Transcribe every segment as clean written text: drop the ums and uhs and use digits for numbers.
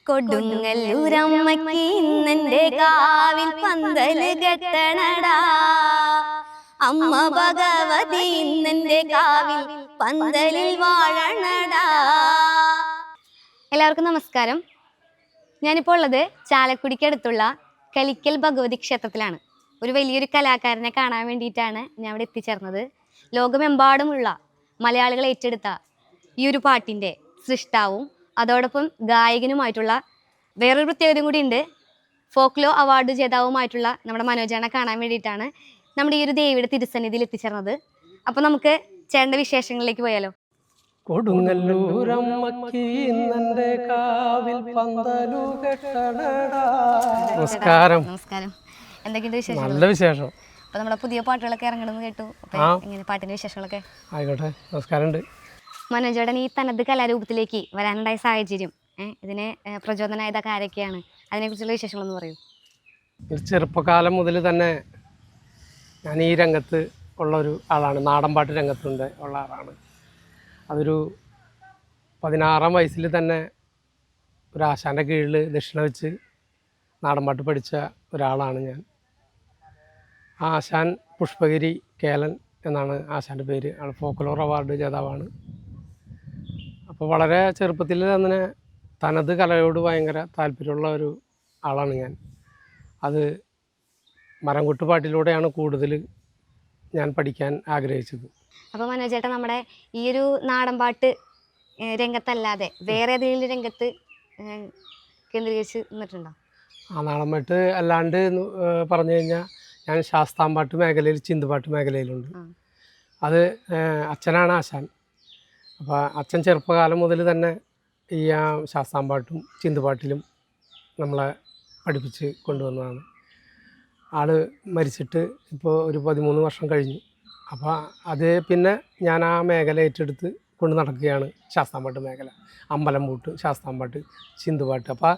കൊടുങ്ങല്ലൂരമ്മയ്ക്ക് ഇന്നെന്റെ കാവിൽ പന്തല് കെട്ടണടാ. അമ്മ ഭഗവതി ഇന്നെന്റെ കാവിൽ പന്തലിൽ വാഴണടാ. എല്ലാവർക്കും നമസ്കാരം. ഞാനിപ്പോൾ ഉള്ളത് ചാലക്കുടിക്കടുത്തുള്ള കളിക്കൽ ഭഗവതി ക്ഷേത്രത്തിലാണ്. ഒരു വലിയൊരു കലാകാരനെ കാണാൻ വേണ്ടിയിട്ടാണ് ഞാൻ ഇവിടെ എത്തിച്ചേർന്നത്. ലോകമെമ്പാടുമുള്ള മലയാളികൾ ഏറ്റെടുത്ത ഈ ഒരു പാട്ടിൻ്റെ സൃഷ്ടാവും അതോടൊപ്പം ഗായകനുമായിട്ടുള്ള വേറൊരു പ്രത്യേകതയും കൂടി ഉണ്ട്. ഫോക്ലോ അവാർഡ് ജേതാവുമായിട്ടുള്ള നമ്മുടെ മനോജാനെ കാണാൻ വേണ്ടിയിട്ടാണ് നമ്മുടെ ഈ ഒരു ദേവിയുടെ തിരുസന്നിധിയിൽ എത്തിച്ചേർന്നത്. അപ്പോൾ നമുക്ക് ചേട്ടൻ്റെ വിശേഷങ്ങളിലേക്ക് പോയാലോ. നമസ്കാരം. നമസ്കാരം. എന്തൊക്കെയുണ്ട് വിശേഷം? നല്ല വിശേഷം. അപ്പോൾ നമ്മുടെ പുതിയ പാട്ടുകളൊക്കെ ഇറങ്ങണമെന്ന് കേട്ടു. അപ്പോൾ എങ്ങനെ പാട്ടിൻ്റെ വിശേഷങ്ങളൊക്കെ? ആയിക്കോട്ടെ. നമസ്കാരമുണ്ട്. മനോജേട്ടൻ ഈ തനത് കലാരൂപത്തിലേക്ക് വരാനുണ്ടായ സാഹചര്യം, ഇതിന് പ്രചോദനമായതൊക്കെ ആരൊക്കെയാണ്, അതിനെക്കുറിച്ചുള്ള വിശേഷങ്ങളൊന്ന് പറയൂ. ചെറുപ്പകാലം മുതൽ തന്നെ ഞാൻ ഈ രംഗത്ത് ഉള്ള ഒരു ആളാണ്. നാടൻപാട്ട് രംഗത്തുണ്ട് ഉള്ള ആളാണ്. അതൊരു 16-ാം വയസ്സിൽ തന്നെ ഒരു ആശാൻ്റെ കീഴിൽ ദക്ഷിണ വെച്ച് നാടൻപാട്ട് പഠിച്ച ഒരാളാണ് ഞാൻ. ആ ആശാൻ പുഷ്പഗിരി കേലൻ എന്നാണ് ആശാൻ്റെ പേര്. ആൾ ഫോക്ലോർ അവാർഡ് ജേതാവാണ്. അപ്പോൾ വളരെ ചെറുപ്പത്തിൽ തന്നെ തനത് കലയോട് ഭയങ്കര താല്പര്യമുള്ള ഒരു ആളാണ് ഞാൻ. അത് മരംകൊട്ടുപാട്ടിലൂടെയാണ് കൂടുതൽ ഞാൻ പഠിക്കാൻ ആഗ്രഹിച്ചത്. അപ്പോൾ മനോജേട്ടൻ നമ്മുടെ ഈ ഒരു നാടൻപാട്ട് രംഗത്തല്ലാതെ വേറെ ഏതെങ്കിലും രംഗത്ത് കേന്ദ്രീകരിച്ച് നിന്നിട്ടുണ്ടോ? ആ നാടൻപാട്ട് അല്ലാണ്ട് പറഞ്ഞു കഴിഞ്ഞാൽ ഞാൻ ശാസ്താംപാട്ട് മേഖലയിൽ, ചിന്തുപാട്ട് മേഖലയിലുണ്ട്. അത് അച്ഛനാണ് ആശാൻ. അപ്പോൾ അച്ഛൻ ചെറുപ്പകാലം മുതൽ തന്നെ ഈ ശാസ്താംപാട്ടും ചിന്തുപാട്ടിലും നമ്മളെ പഠിപ്പിച്ച് കൊണ്ടുവന്നതാണ്. ആൾ മരിച്ചിട്ട് ഇപ്പോൾ ഒരു 13 വർഷം കഴിഞ്ഞു. അപ്പോൾ അത് പിന്നെ ഞാൻ ആ മേഖല ഏറ്റെടുത്ത് കൊണ്ട് നടക്കുകയാണ്. ശാസ്താംപാട്ട് മേഖല, അമ്പലംപൂട്ട്, ശാസ്താംപാട്ട്, ചിന്തുപാട്ട്. അപ്പോൾ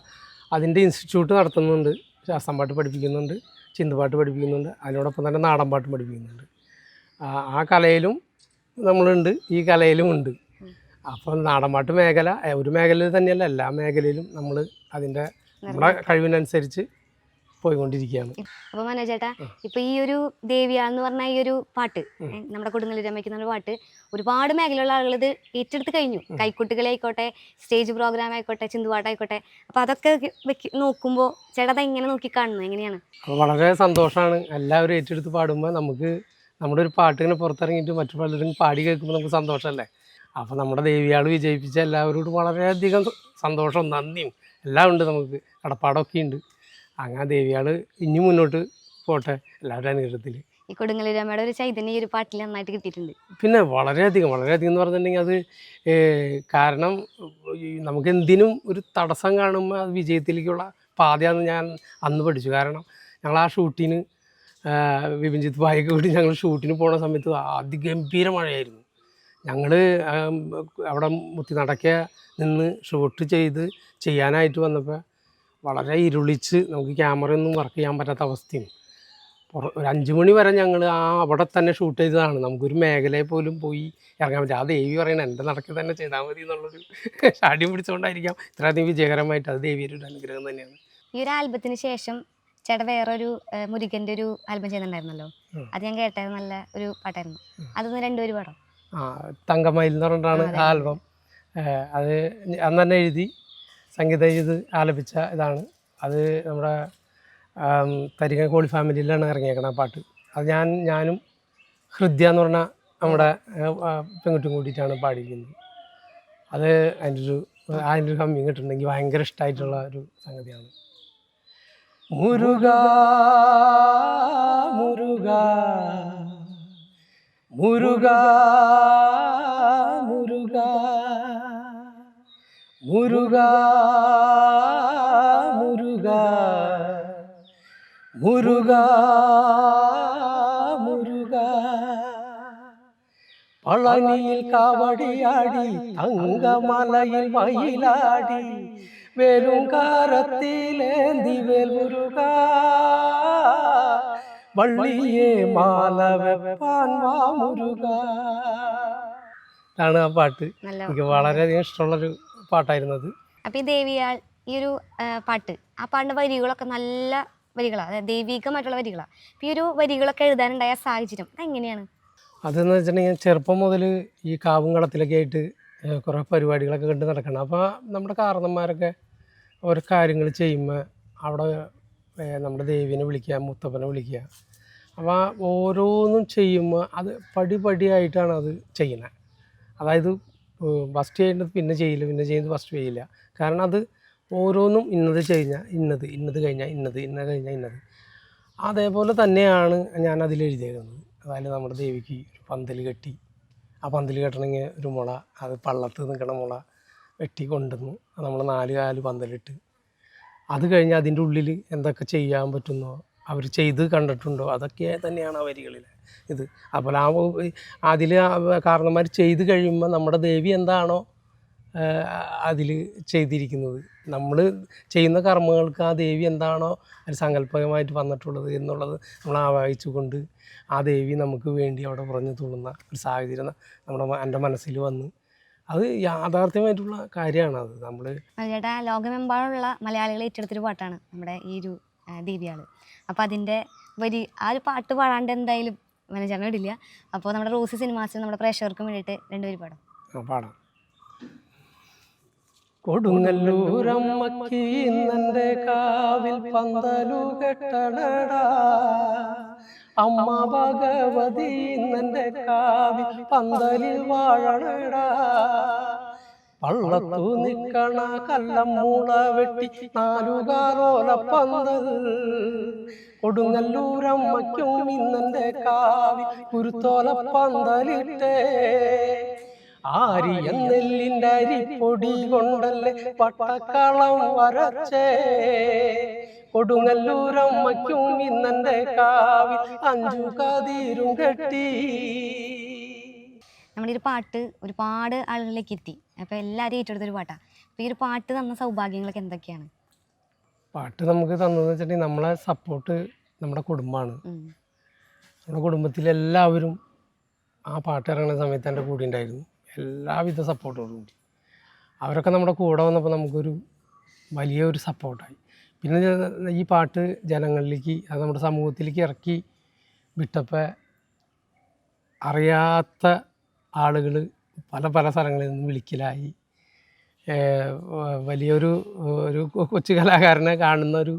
അതിൻ്റെ ഇൻസ്റ്റിറ്റ്യൂട്ട് നടത്തുന്നുണ്ട്. ശാസ്താംപാട്ട് പഠിപ്പിക്കുന്നുണ്ട്, ചിന്തുപാട്ട് പഠിപ്പിക്കുന്നുണ്ട്, അതിനോടൊപ്പം തന്നെ നാടൻപാട്ടും പഠിപ്പിക്കുന്നുണ്ട്. ആ കലയിലും നമ്മളുണ്ട്, ഈ കലയിലും ഉണ്ട്. അപ്പോൾ നാടൻപാട്ട് മേഖല ഒരു മേഖലയിൽ തന്നെയല്ല, എല്ലാ മേഖലയിലും നമ്മൾ അതിൻ്റെ നമ്മുടെ കഴിവിനനുസരിച്ച് പോയിക്കൊണ്ടിരിക്കുകയാണ്. അപ്പോൾ മനോജേട്ടാ, ഇപ്പോൾ ഈ ഒരു ദേവിയാന്ന് പറഞ്ഞ ഈ ഒരു പാട്ട്, നമ്മുടെ കൊടുങ്ങല്ലൂരമ്മയ്ക്കുന്ന ഒരു പാട്ട് ഒരുപാട് മേഖലയുള്ള ആളുകൾ ഇത് ഏറ്റെടുത്ത് കഴിഞ്ഞു. കൈക്കുട്ടികളായിക്കോട്ടെ, സ്റ്റേജ് പ്രോഗ്രാം ആയിക്കോട്ടെ, ചിന്തുപാട്ടായിക്കോട്ടെ. അപ്പോൾ അതൊക്കെ നോക്കുമ്പോൾ ചേട്ടാ എങ്ങനെ നോക്കി കാണുന്നത്, എങ്ങനെയാണ്? അപ്പോൾ വളരെ സന്തോഷമാണ്. എല്ലാവരും ഏറ്റെടുത്ത് പാടുമ്പോൾ നമുക്ക് നമ്മുടെ ഒരു പാട്ട് ഇങ്ങനെ പുറത്തിറങ്ങിയിട്ട് മറ്റു പലരും പാടി കേൾക്കുമ്പോൾ നമുക്ക് സന്തോഷമല്ലേ. അപ്പോൾ നമ്മുടെ ദേവിയാൾ വിജയിപ്പിച്ച എല്ലാവരോടും വളരെയധികം സന്തോഷം, നന്ദിയും എല്ലാം ഉണ്ട്. നമുക്ക് കടപ്പാടൊക്കെ ഉണ്ട്. അങ്ങനെ ദേവിയാൾ ഇനി മുന്നോട്ട് പോട്ടെ എല്ലാവരുടെ അനുഗ്രഹത്തിൽ. ഈ കൊടുങ്ങല്ലൂരമ്മയുടെ ഒരു ചൈതന്യം ഈ ഒരു പാട്ടിൽ നന്നായിട്ട് കിട്ടിയിട്ടുണ്ട്. പിന്നെ വളരെയധികം എന്ന് പറഞ്ഞിട്ടുണ്ടെങ്കിൽ അത് കാരണം നമുക്ക് എന്തിനും ഒരു തടസ്സം കാണുമ്പോൾ അത് വിജയത്തിലേക്കുള്ള പാതയാണെന്ന് ഞാൻ അന്ന് പഠിച്ചു. കാരണം ഞങ്ങൾ ആ ഷൂട്ടിന് വിപിൻജിത്ത് ഭായിയൊക്കെ കൂടി ഞങ്ങൾ ഷൂട്ടിന് പോകുന്ന സമയത്ത് അതിഗംഭീര മഴയായിരുന്നു. ഞങ്ങൾ അവിടെ മുത്തി നടക്കെ നിന്ന് ഷൂട്ട് ചെയ്യാനായിട്ട് വന്നപ്പോൾ വളരെ ഇരുളിച്ച് നമുക്ക് ക്യാമറയൊന്നും വർക്ക് ചെയ്യാൻ പറ്റാത്ത അവസ്ഥയും. ഒരു 5 മണി വരെ ഞങ്ങൾ അവിടെ തന്നെ ഷൂട്ട് ചെയ്തതാണ്. നമുക്കൊരു മേഖലയിൽ പോലും പോയി ഇറങ്ങാൻ പറ്റും. ആ ദേവി പറയണത് എൻ്റെ നടക്കി തന്നെ ചെയ്താൽ മതി എന്നുള്ളൊരു ഷാഠ്യം പിടിച്ചുകൊണ്ടായിരിക്കാം ഇത്രയധികം വിജയകരമായിട്ട്. അത് ദേവിയുടെ ഒരു അനുഗ്രഹം തന്നെയാണ്. ഈ ഒരു ആൽബത്തിന് ശേഷം ചേട്ടൻ വേറൊരു മുരുകൻ്റെ ഒരു ആൽബം ചെയ്യുന്നുണ്ടായിരുന്നല്ലോ, അത് ഞാൻ കേട്ടത് നല്ല ഒരു പാട്ടായിരുന്നു. അതൊന്ന് 2 പാടോ? തങ്കമയിൽ എന്ന് പറഞ്ഞിട്ടാണ് ആ ആൽബം. അത് അന്ന് തന്നെ എഴുതി സംഗീതം ചെയ്ത് ആലപിച്ച ഇതാണ്. അത് നമ്മുടെ തരിക കോളി ഫാമിലിയിലാണ് ഇറങ്ങിയേക്കണം ആ പാട്ട്. അത് ഞാനും ഹൃദ്യ എന്ന് പറഞ്ഞ നമ്മുടെ പെൺകുട്ടിയും കൂടിയിട്ടാണ് പാടിയിരിക്കുന്നത്. അത് അതിൻ്റെ ഒരു ഹമ്മിങ് കിട്ടുന്നുണ്ടെങ്കിൽ ഭയങ്കര ഇഷ്ടമായിട്ടുള്ള ഒരു സംഗതിയാണ്. മുരുകാ മുരുകാ മുരുകാ മുരുകാ മുരുകാ മുരുകാ മുരുകാ മുരുകാ പളനിയിൽ കാവടിയാടി, തങ്കമലയിൽ മയിലാടി, വെറും കാരത്തിലേന്തി വേൽ മുരുകാ, വള്ളിയെ മാലവെപ്പാൻ വാ മുരുകാ. ഇതാണ് ആ പാട്ട്. എനിക്ക് വളരെയധികം ഇഷ്ടമുള്ളൊരു പാട്ടായിരുന്നത്. അപ്പോൾ ഈ ദേവിയാൾ ഈ ഒരു പാട്ട്, ആ പാട്ടിൻ്റെ വരികളൊക്കെ നല്ല വരികളാണ്, അതായത് ദൈവികമായിട്ടുള്ള വരികളാണ്. അപ്പോൾ ഈ ഒരു വരികളൊക്കെ എഴുതാനുണ്ടായ സാഹചര്യം അതെങ്ങനെയാണ്? അതെന്ന് വെച്ചിട്ടുണ്ടെങ്കിൽ ചെറുപ്പം മുതൽ ഈ കാവും കളത്തിലൊക്കെ ആയിട്ട് കുറേ പരിപാടികളൊക്കെ കണ്ട് നടക്കണം. അപ്പോൾ നമ്മുടെ കാരണന്മാരൊക്കെ ഓരോ കാര്യങ്ങൾ ചെയ്യുമ്പോൾ അവിടെ നമ്മുടെ ദേവീനെ വിളിക്കുക, മുത്തപ്പനെ വിളിക്കുക. അപ്പോൾ ഓരോന്നും ചെയ്യുമ്പോൾ അത് പടിപടിയായിട്ടാണ് അത് ചെയ്യുന്നത്. അതായത് ഫസ്റ്റ് ചെയ്യേണ്ടത് പിന്നെ ചെയ്യില്ല, പിന്നെ ചെയ്യുന്നത് ഫസ്റ്റ് ചെയ്യില്ല. കാരണം അത് ഓരോന്നും ഇന്നത് കഴിഞ്ഞാൽ ഇന്നത്, ഇന്നത് കഴിഞ്ഞാൽ ഇന്നത്, ഇന്നത് കഴിഞ്ഞാൽ ഇന്നത്. അതേപോലെ തന്നെയാണ് ഞാൻ അതിലെഴുതിയേക്കുന്നത്. അതായത് നമ്മുടെ ദേവിക്ക് ഒരു പന്തൽ കെട്ടി, ആ പന്തൽ കെട്ടണമെങ്കിൽ ഒരു മുള, അത് പള്ളത്ത് നിൽക്കണ മുള വെട്ടി കൊണ്ടുവന്നു നമ്മൾ 4 കാല് പന്തലിട്ട്, അത് കഴിഞ്ഞ് അതിൻ്റെ ഉള്ളിൽ എന്തൊക്കെ ചെയ്യാൻ പറ്റുന്നോ അവർ ചെയ്ത് കണ്ടിട്ടുണ്ടോ അതൊക്കെ തന്നെയാണ് ആ വരികളിൽ ഇത്. അതുപോലെ അതിൽ കാരണന്മാർ ചെയ്ത് കഴിയുമ്പോൾ നമ്മുടെ ദേവി എന്താണോ അതിൽ ചെയ്തിരിക്കുന്നത്, നമ്മൾ ചെയ്യുന്ന കർമ്മങ്ങൾക്ക് ആ ദേവി എന്താണോ ഒരു സങ്കല്പമായിട്ട് വന്നിട്ടുള്ളത് എന്നുള്ളത് നമ്മൾ ആവാഹിച്ചുകൊണ്ട് ആ ദേവി നമുക്ക് വേണ്ടി അവിടെ പുറഞ്ഞു തുള്ളുന്ന ഒരു സാഹചര്യം എൻ്റെ മനസ്സിൽ വന്ന് അത് യാഥാർത്ഥ്യമായിട്ടുള്ള കാര്യമാണ്. അത് നമ്മൾ ചേട്ടാ, ലോകമെമ്പാടുള്ള മലയാളികൾ ഏറ്റെടുത്തൊരു പാട്ടാണ് നമ്മുടെ ഈ ഒരു ദേവിയാൾ. അപ്പോൾ അതിൻ്റെ ആ ഒരു പാട്ട് പാടാണ്ട് എന്തായാലും മനോജേട്ടൻ ഇടില്ല. അപ്പോൾ നമ്മുടെ റോസി സിനിമാസിൽ നമ്മുടെ പ്രേക്ഷകർക്കും വേണ്ടിയിട്ട് 2 വരി പാടാം. പാടാം. കൊടുങ്ങല്ലൂരമ്മക്ക് ഇന്നെൻ്റെ കാവിൽ പന്തലു കെട്ടണടാ, അമ്മ ഭഗവതി ഇന്നെൻ്റെ കാവിൽ പന്തലിൽ വാഴണടാ, പള്ളത്തു നിൽക്കണ കല്ലമ്മൂള വെട്ടി 4 കാലോല പന്തൽ, കൊടുങ്ങല്ലൂരമ്മയ്ക്കും ഇന്നെൻ്റെ കാവിൽ കുരുത്തോല പന്തലിട്ടേ, ആരിയ നെല്ലിൻ്റെ അരിപ്പൊടി കൊണ്ടല്ലേ പട്ടക്കളം വരച്ചേ, കൊടുങ്ങല്ലൂരമ്മയ്ക്കും ഇന്നെൻ്റെ കാവിൽ 5 കതിരും കെട്ടി. നമ്മുടെ ഒരു പാട്ട് ഒരുപാട് ആളുകളിലേക്ക് എത്തി. അപ്പോൾ എല്ലാവരും ഏറ്റെടുത്തൊരു പാട്ടാണ്. അപ്പോൾ ഈ ഒരു പാട്ട് തന്ന സൗഭാഗ്യങ്ങളൊക്കെ എന്തൊക്കെയാണ്? പാട്ട് നമുക്ക് തന്നതെന്ന് വെച്ചിട്ടുണ്ടെങ്കിൽ നമ്മളെ സപ്പോർട്ട് നമ്മുടെ കുടുംബമാണ്. നമ്മുടെ കുടുംബത്തിലെല്ലാവരും ആ പാട്ട് ഇറങ്ങുന്ന സമയത്ത് എൻ്റെ കൂടെ ഉണ്ടായിരുന്നു, എല്ലാവിധ സപ്പോർട്ടോടും കൂടി. അവരൊക്കെ നമ്മുടെ കൂടെ വന്നപ്പോൾ നമുക്കൊരു വലിയൊരു സപ്പോർട്ടായി. പിന്നെ ഈ പാട്ട് ജനങ്ങളിലേക്ക്, അത് നമ്മുടെ സമൂഹത്തിലേക്ക് ഇറക്കി വിട്ടപ്പോൾ അറിയാത്ത ആളുകൾ പല പല സ്ഥലങ്ങളിൽ നിന്ന് വിളിക്കലായി. വലിയൊരു കൊച്ചു കലാകാരനെ കാണുന്ന ഒരു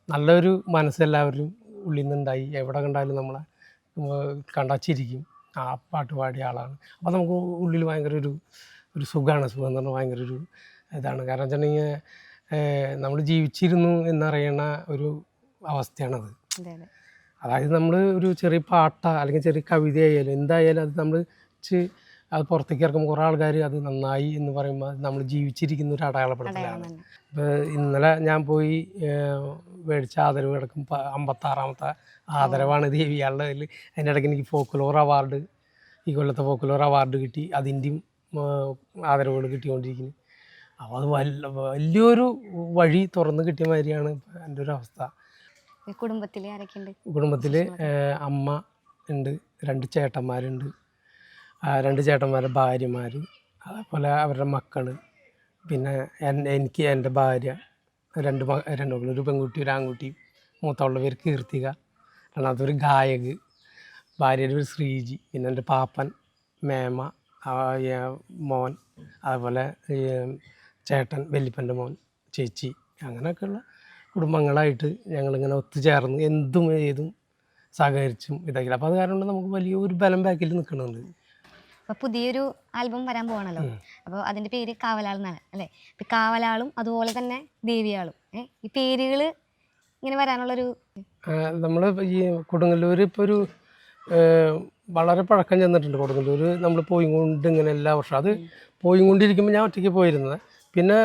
നല്ലൊരു മനസ്സെല്ലാവരും ഉള്ളിൽ നിന്നുണ്ടായി. എവിടെ കണ്ടാലും നമ്മളെ കണ്ടാച്ചിരിക്കും, ആ പാട്ട് പാടിയ ആളാണ്. അപ്പോൾ നമുക്ക് ഉള്ളിൽ ഭയങ്കര ഒരു സുഖമാണ്. സുഖം എന്ന് പറഞ്ഞാൽ ഭയങ്കര ഒരു ഇതാണ്. കാരണം വെച്ചിട്ടുണ്ടെങ്കിൽ നമ്മൾ ജീവിച്ചിരുന്നു എന്നറിയണ ഒരു അവസ്ഥയാണത്. അതായത് നമ്മൾ ഒരു ചെറിയ പാട്ട അല്ലെങ്കിൽ ചെറിയ കവിതയായാലും എന്തായാലും അത് നമ്മൾ അത് പുറത്തേക്ക് ഇറക്കുമ്പോൾ കുറേ ആൾക്കാർ അത് നന്നായി എന്ന് പറയുമ്പോൾ നമ്മൾ ജീവിച്ചിരിക്കുന്ന ഒരു അടയാളപ്പെടുത്തലാണ്. ഇപ്പോൾ ഇന്നലെ ഞാൻ പോയി മേടിച്ച ആദരവ് കിടക്കും 56ാമത്തെ ആദരവാണ് ദേവിയാളുടെ. അതിൻ്റെ ഇടയ്ക്ക് എനിക്ക് ഫോക്ക്ലോർ അവാർഡ്, ഈ കൊല്ലത്തെ ഫോക്ക്ലോർ അവാർഡ് കിട്ടി. അതിൻ്റെയും ആദരവുകൾ കിട്ടിക്കൊണ്ടിരിക്കുന്നു. അപ്പോൾ അത് വലിയൊരു വഴി തുറന്ന് കിട്ടിയ മാതിരിയാണ് എൻ്റെ ഒരു അവസ്ഥ. കുടുംബത്തിൽ ആരൊക്കെയുണ്ട്? കുടുംബത്തിൽ അമ്മ ഉണ്ട്, 2 ചേട്ടന്മാരുണ്ട്, 2 ചേട്ടന്മാരുടെ ഭാര്യമാർ, അതേപോലെ അവരുടെ മക്കൾ, പിന്നെ എനിക്ക് എൻ്റെ ഭാര്യ, 2 മക്കൾ, ഒരു പെൺകുട്ടി ഒരു ആൺകുട്ടി. മൂത്തവളുടെ പേര് കീർത്തിക, രണ്ടാമതൊരു ഗായക്, ഭാര്യയുടെ ഒരു ശ്രീജി, പിന്നെ എൻ്റെ പാപ്പൻ, മേമ, മോൻ, അതുപോലെ ചേട്ടൻ, വല്യപ്പൻ്റെ മോൻ, ചേച്ചി, അങ്ങനെയൊക്കെയുള്ള കുടുംബങ്ങളായിട്ട് ഞങ്ങളിങ്ങനെ ഒത്തുചേർന്ന് എന്തും ഏതും സഹകരിച്ചും ഇതാക്കില്ല. അപ്പോൾ അത് കാരണം നമുക്ക് വലിയൊരു ബലം ബാക്കിൽ നിൽക്കുന്നുണ്ട്. അപ്പോൾ പുതിയൊരു ആൽബം വരാൻ പോകണല്ലോ. അപ്പോൾ അതിൻ്റെ പേര് കാവലാൾ എന്നാണ് അല്ലേ? ഇപ്പം കാവലാളും അതുപോലെ തന്നെ ദേവിയാളും, ഈ പേരുകൾ ഇങ്ങനെ വരാനുള്ളൊരു നമ്മൾ ഈ കൊടുങ്ങല്ലൂർ ഇപ്പോൾ ഒരു വളരെ പഴക്കം ചെന്നിട്ടുണ്ട്. കൊടുങ്ങല്ലൂർ നമ്മൾ പോയിക്കൊണ്ട് ഇങ്ങനെ എല്ലാ വർഷവും അത് പോയിക്കൊണ്ടിരിക്കുമ്പോൾ ഞാൻ ഒറ്റയ്ക്ക് പോയിരുന്നത്. പിന്നെ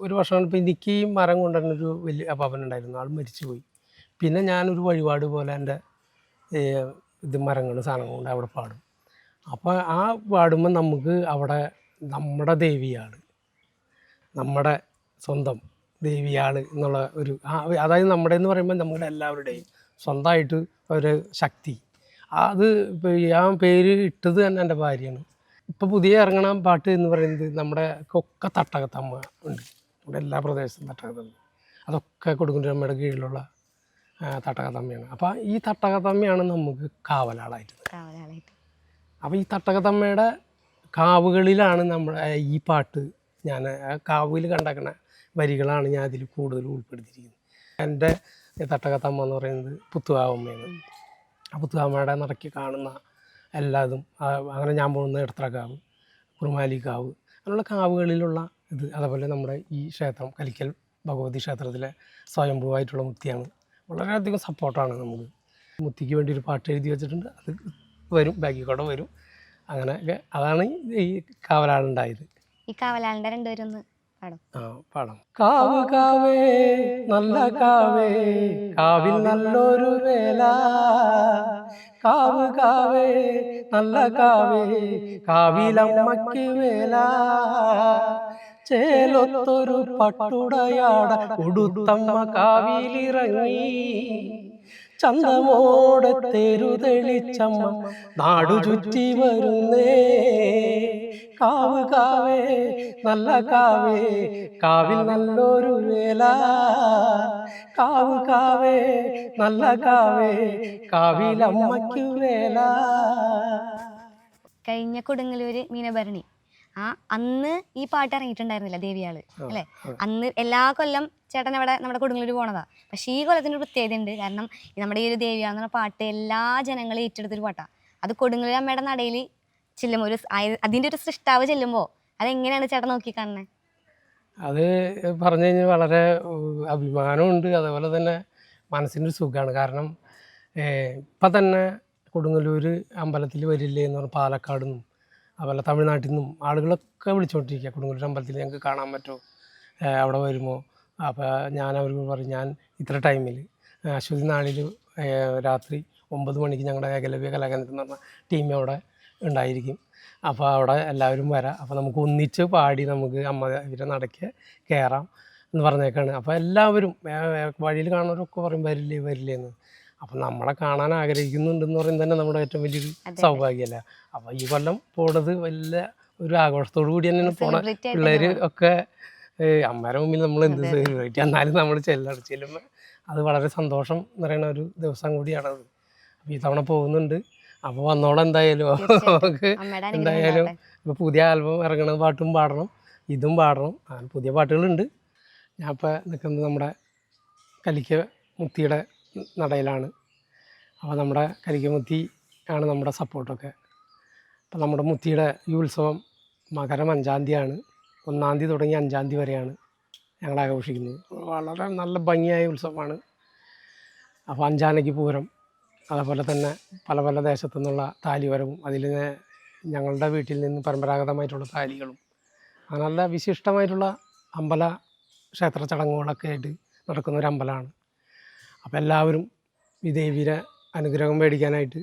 ഒരു വർഷം ഇപ്പോൾ എനിക്ക് ഈ മരം കൊണ്ടുവരുന്നൊരു വലിയ അപ്പാപ്പനുണ്ടായിരുന്നു, ആൾ മരിച്ചുപോയി. പിന്നെ ഞാനൊരു വഴിപാട് പോലെ എൻ്റെ ഇത് മരങ്ങൾ സാധനങ്ങൾ കൊണ്ട് അവിടെ പാടും. അപ്പോൾ ആ പാടുമ്പോൾ നമുക്ക് അവിടെ നമ്മുടെ ദേവിയാൾ, നമ്മുടെ സ്വന്തം ദേവിയാൾ എന്നുള്ള ഒരു അതായത് നമ്മുടെ എന്ന് പറയുമ്പോൾ നമ്മുടെ എല്ലാവരുടെയും സ്വന്തമായിട്ട് ഒരു ശക്തി. അത് ആ പേര് ഇട്ടത് തന്നെ എൻ്റെ ഭാര്യയാണ്. ഇപ്പോൾ പുതിയ ഇറങ്ങണ പാട്ട് എന്ന് പറയുന്നത് നമ്മുടെ കൊക്ക തട്ടകത്തമ്മ ഉണ്ട്, ഇവിടെ എല്ലാ പ്രദേശത്തും തട്ടകത്തമ്മി. അതൊക്കെ കൊടുങ്ങല്ലൂരമ്മയുടെ കീഴിലുള്ള തട്ടകത്തമ്മയാണ്. അപ്പോൾ ഈ തട്ടകത്തമ്മയാണ് നമുക്ക് കാവലാളായിട്ട്. അപ്പോൾ ഈ തട്ടകത്തമ്മയുടെ കാവുകളിലാണ് നമ്മുടെ ഈ പാട്ട് ഞാൻ കാവിൽ കണ്ടാക്കുന്ന വരികളാണ് ഞാൻ അതിൽ കൂടുതൽ ഉൾപ്പെടുത്തിയിരിക്കുന്നത്. എൻ്റെ തട്ടകത്തമ്മ എന്ന് പറയുന്നത് പുത്തുകാവമ്മയാണ്. ആ പുത്തുകാവമ്മയുടെ നടക്കി കാണുന്ന എല്ലാതും അങ്ങനെ ഞാൻ പോകുന്ന എടത്രക്കാവ്, കുറുമാലിക്കാവ്, അങ്ങനെയുള്ള കാവുകളിലുള്ള ഇത്. അതേപോലെ നമ്മുടെ ഈ ക്ഷേത്രം കലിക്കൽ ഭഗവതി ക്ഷേത്രത്തിലെ സ്വയംഭൂവായിട്ടുള്ള മുത്തിയാണ്. വളരെയധികം സപ്പോർട്ടാണ് നമുക്ക്. മുത്തിക്ക് വേണ്ടി ഒരു പാട്ട് എഴുതി വെച്ചിട്ടുണ്ട്, അത് വരും, ബാക്കിൽ കൂടെ വരും. അങ്ങനെയൊക്കെ അതാണ് ഈ കാവലാളുണ്ടായത്. ഈ കാവലാളിൻ്റെ രണ്ടുപേരും ഒന്ന് പാടാം. കാവ് കാവേ നല്ല കാവേ കാവിൽ നല്ലൊരു വേല, കാവ് കാവേ നല്ല കാവേ കാവിലമ്മയ്ക്ക് വേല, ചേലൊത്തൊരു പട്ടുടയാട ഉടുത്തമ്മ കാവിലിറങ്ങി, ചന്തമോടെ തെരുതെളിച്ചമ്മ നാടു ചുറ്റി വരുന്നേ, കാവ് കാവേ നല്ല കാവേ കാവിൽ നല്ലൊരു വേല, കാവ് കാവേ നല്ല കാവേ കാവിലമ്മയ്ക്ക് വേല. കഴിഞ്ഞ കൊടുങ്ങല്ലൂര് മീനഭരണി അന്ന് ഈ പാട്ട് ഇറങ്ങിയിട്ടുണ്ടായിരുന്നില്ല, ദേവിയാള് അല്ലേ? അന്ന് എല്ലാ കൊല്ലം ചേട്ടൻ അവിടെ നമ്മുടെ കൊടുങ്ങല്ലൂർ പോണതാ. പക്ഷെ ഈ കൊല്ലത്തിന് ഒരു പ്രത്യേകത ഉണ്ട്. കാരണം നമ്മുടെ ഈ ഒരു ദേവിയാളെന്ന് പറഞ്ഞ പാട്ട് എല്ലാ ജനങ്ങളും ഏറ്റെടുത്തൊരു പാട്ടാണ്. അത് കൊടുങ്ങല്ലൂർ അമ്മയുടെ നടയിൽ ചെല്ലുമ്പോൾ അതിൻ്റെ ഒരു സൃഷ്ടാവ് ചെല്ലുമ്പോൾ അതെങ്ങനെയാണ് ചേട്ടൻ നോക്കി കാണുന്നത്? അത് പറഞ്ഞു കഴിഞ്ഞാൽ വളരെ അഭിമാനമുണ്ട്, അതേപോലെ തന്നെ മനസ്സിനൊരു സുഖമാണ്. കാരണം ഇപ്പം തന്നെ കൊടുങ്ങല്ലൂർ അമ്പലത്തിൽ വരില്ലേ എന്ന് പറഞ്ഞാൽ പാലക്കാട് നിന്നും അതുപോലെ തമിഴ്നാട്ടിൽ നിന്നും ആളുകളൊക്കെ വിളിച്ചുകൊണ്ടിരിക്കുക, കൊടുങ്ങല്ലൂർ അമ്പലത്തിൽ ഞങ്ങൾക്ക് കാണാൻ പറ്റുമോ, അവിടെ വരുമോ? അപ്പോൾ ഞാൻ അവർക്ക് പറയും, ഞാൻ ഇത്ര ടൈമിൽ അശ്വതി നാളിൽ രാത്രി 9 മണിക്ക് ഞങ്ങളുടെ ഏകലവ്യ കലാകേന്ദ്രം എന്ന് പറഞ്ഞ ടീം അവിടെ ഉണ്ടായിരിക്കും. അപ്പോൾ അവിടെ എല്ലാവരും വരാം, അപ്പോൾ നമുക്ക് ഒന്നിച്ച് പാടി നമുക്ക് അമ്മ ഇവരെ നടക്ക് കയറാം എന്ന് പറഞ്ഞേക്കാണ്. അപ്പോൾ എല്ലാവരും വഴിയിൽ കാണുന്നവരൊക്കെ പറയും വരില്ലേ വരില്ലേ എന്ന്. അപ്പം നമ്മളെ കാണാൻ ആഗ്രഹിക്കുന്നുണ്ടെന്ന് പറയുന്നത് തന്നെ നമ്മുടെ ഏറ്റവും വലിയൊരു സൗഭാഗ്യമല്ല. അപ്പോൾ ഈ കൊല്ലം പോണത് വലിയ ഒരു ആഘോഷത്തോടു കൂടി തന്നെയാണ് പോണ. പിള്ളേർ ഒക്കെ അമ്മേരെ മുമ്പിൽ നമ്മൾ എന്ത് സെലിബ്രേറ്റ് എന്നാലും നമ്മൾ ചെല്ലുമ്പോൾ അത് വളരെ സന്തോഷം നിറയുന്ന ഒരു ദിവസം കൂടിയാണത്. അപ്പോൾ ഈ തവണ പോകുന്നുണ്ട്. അപ്പോൾ വന്നോളം എന്തായാലും നമുക്ക് എന്തായാലും ഇപ്പോൾ പുതിയ ആൽബം ഇറങ്ങണ പാട്ടും പാടണം, ഇതും പാടണം. അങ്ങനെ പുതിയ പാട്ടുകളുണ്ട്. ഞാൻ ഇപ്പോൾ നിൽക്കുന്നത് നമ്മുടെ കലിക്ക മുത്തിയുടെ നടയിലാണ്. അപ്പോൾ നമ്മുടെ കരിക്കമുത്തി ആണ് നമ്മുടെ സപ്പോർട്ടൊക്കെ. അപ്പോൾ നമ്മുടെ മുത്തിയുടെ ഈ ഉത്സവം മകരം 5-ാം തീയതിയാണ്. 1-ാം തീയതി തുടങ്ങി 5-ാം തീയതി വരെയാണ് ഞങ്ങൾ ആഘോഷിക്കുന്നത്. വളരെ നല്ല ഭംഗിയായ ഉത്സവമാണ്. അപ്പോൾ അഞ്ചാനയ്ക്ക് പൂരം, അതേപോലെ തന്നെ പല പല ദേശത്തു നിന്നുള്ള താലിവരവും, അതിൽ ഞങ്ങളുടെ വീട്ടിൽ നിന്ന് പരമ്പരാഗതമായിട്ടുള്ള താലികളും, നല്ല വിശിഷ്ടമായിട്ടുള്ള അമ്പല ക്ഷേത്ര ചടങ്ങുകളൊക്കെ ആയിട്ട് നടക്കുന്ന ഒരു അമ്പലമാണ്. അപ്പോൾ എല്ലാവരും ഈ ദേവിയുടെ അനുഗ്രഹം മേടിക്കാനായിട്ട്